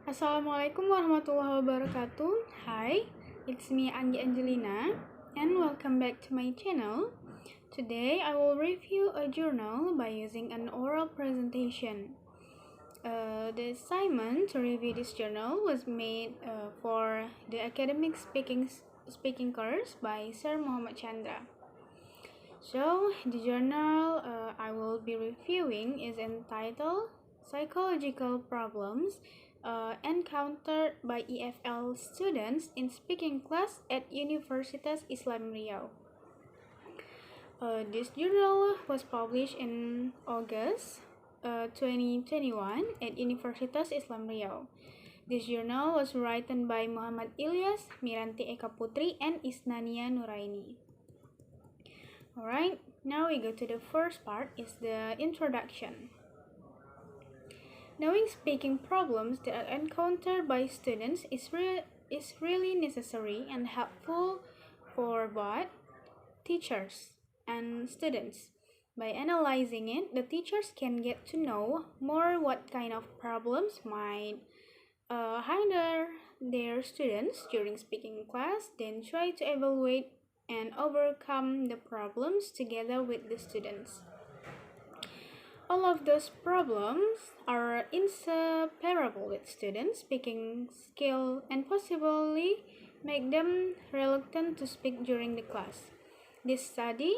Assalamualaikum warahmatullahi wabarakatuh. Hi, it's me Anggi Angelina, and welcome back to my channel. Today I will review a journal by using an oral presentation. The assignment to review this journal was made for the academic speaking course by Sir Muhammad Chandra. So, the journal I will be reviewing is entitled Psychological Problems Encountered by EFL Students in Speaking Class at Universitas Islam Riau. This journal was published in August 2021 at Universitas Islam Riau. This journal was written by Muhammad Ilyas, Miranti Eka Putri, and Isnania Nuraini. Alright, now we go to the first part, is the introduction. Knowing speaking problems that are encountered by students is really necessary and helpful for both teachers and students. By analyzing it, the teachers can get to know more what kind of problems might hinder their students during speaking class, then try to evaluate and overcome the problems together with the students. All of those problems are inseparable with students' speaking skill and possibly make them reluctant to speak during the class. This study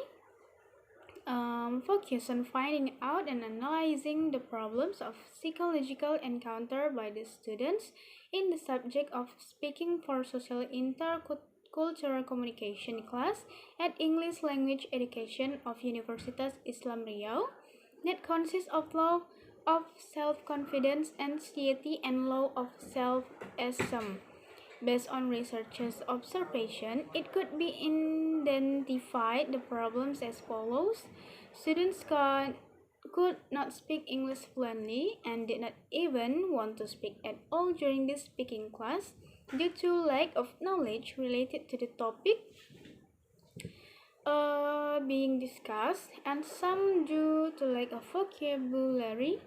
focus on finding out and analyzing the problems of psychological encounter by the students in the subject of speaking for social intercultural communication class at English Language Education of Universitas Islam Riau that consists of law of self-confidence, anxiety, and law of self-esteem. Based on researchers' observation, it could be identified the problems as follows. Students could not speak English fluently and did not even want to speak at all during this speaking class due to lack of knowledge related to the topic being discussed, and some due to lack of vocabulary.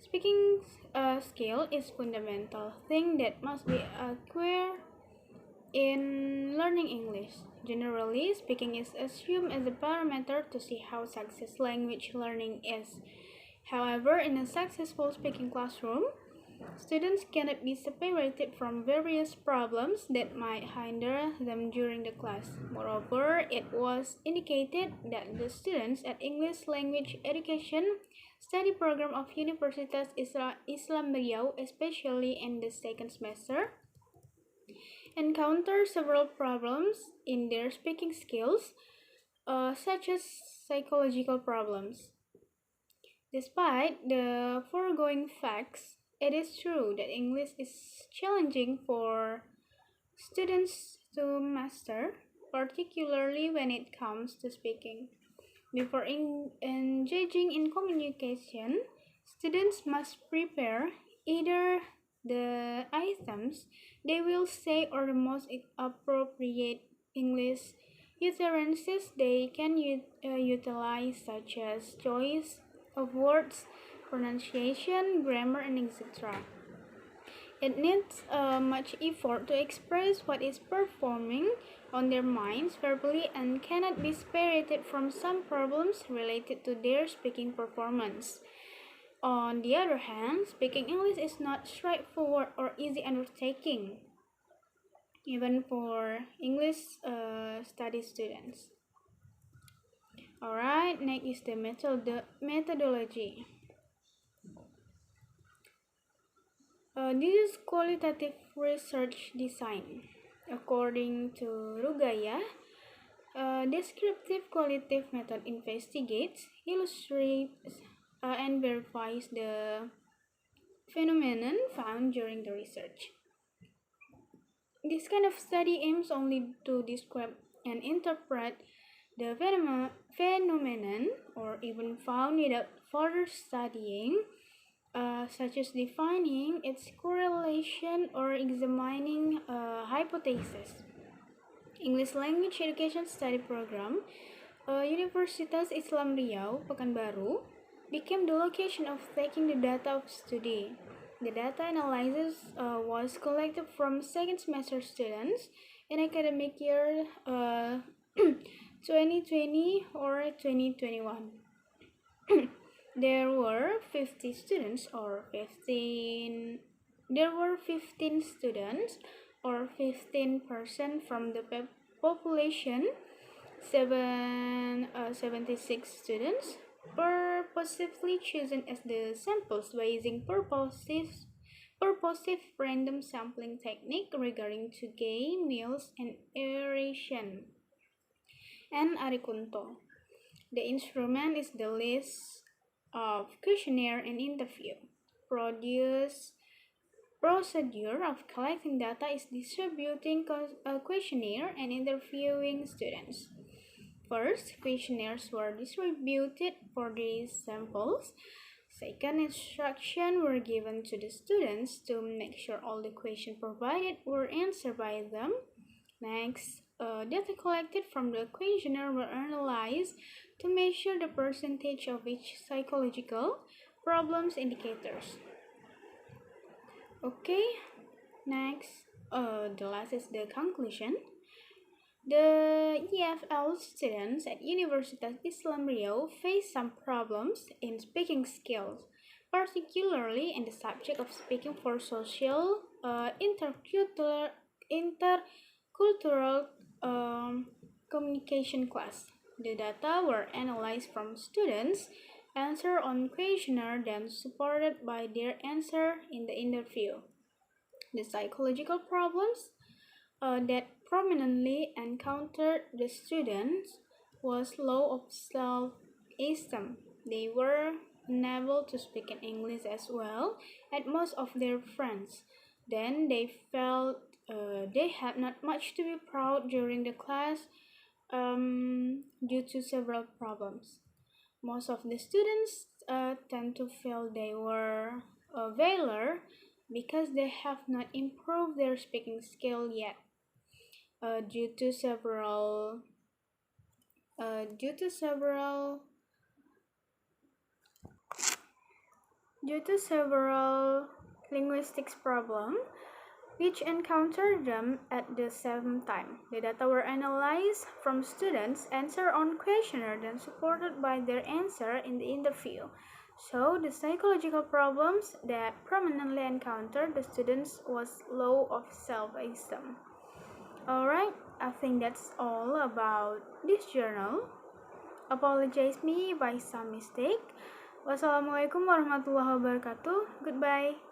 Speaking skill is fundamental thing that must be acquired in learning English. Generally, speaking is assumed as a parameter to see how success language learning is. However, in a successful speaking classroom, students cannot be separated from various problems that might hinder them during the class. Moreover, it was indicated that the students at English Language Education study program of Universitas Islam Riau, especially in the second semester, encounter several problems in their speaking skills, such as psychological problems. Despite the foregoing facts, it is true that English is challenging for students to master, particularly when it comes to speaking. Before engaging in communication, students must prepare either the items they will say or the most appropriate English utterances they can utilize, such as choice of words, pronunciation, grammar, and etc. It needs much effort to express what is performing on their minds verbally and cannot be separated from some problems related to their speaking performance. On the other hand, speaking English is not straightforward or easy undertaking, even for English study students. Alright, next is the methodology. This is qualitative research design. According to Rugaya, a descriptive qualitative method investigates, illustrates, and verifies the phenomenon found during the research. This kind of study aims only to describe and interpret the phenomenon or even found without further studying, such as defining its correlation or examining a hypothesis. English Language Education Study Program, Universitas Islam Riau, Pekanbaru, became the location of taking the data of study. The data analysis was collected from second semester students in academic year 2020 or 2021. There were 50 students or 15 there were 15 students or 15% from the population, 76 students purposefully chosen as the samples by using purposive random sampling technique regarding to gain, meals, and aeration. And Arikunto. The instrument is the list of questionnaire and interview. Procedure of collecting data is distributing a questionnaire and interviewing students. First, questionnaires were distributed for these samples. Second, instructions were given to the students to make sure all the questions provided were answered by them. Next, data collected from the questionnaire were analyzed to measure the percentage of each psychological problems indicators. Okay, next, the last is the conclusion. The EFL students at Universitas Islam Riau face some problems in speaking skills, particularly in the subject of speaking for social, intercultural communication class. The data were analyzed from students' answer on questionnaire, then supported by their answer in the interview. The psychological problems that prominently encountered the students was low of self-esteem. They were unable to speak in English as well as most of their friends. Then they felt they had not much to be proud during the class due to several problems. Most of the students tend to feel they were a failure because they have not improved their speaking skill yet. Due to several due to several linguistics problem which encountered them at the same time. The data were analyzed from students' answer on questionnaire then supported by their answer in the interview. So the psychological problems that prominently encountered the students was low of self-esteem. Alright, I think that's all about this journal. Apologize me by some mistake. Wassalamualaikum warahmatullahi wabarakatuh. Goodbye.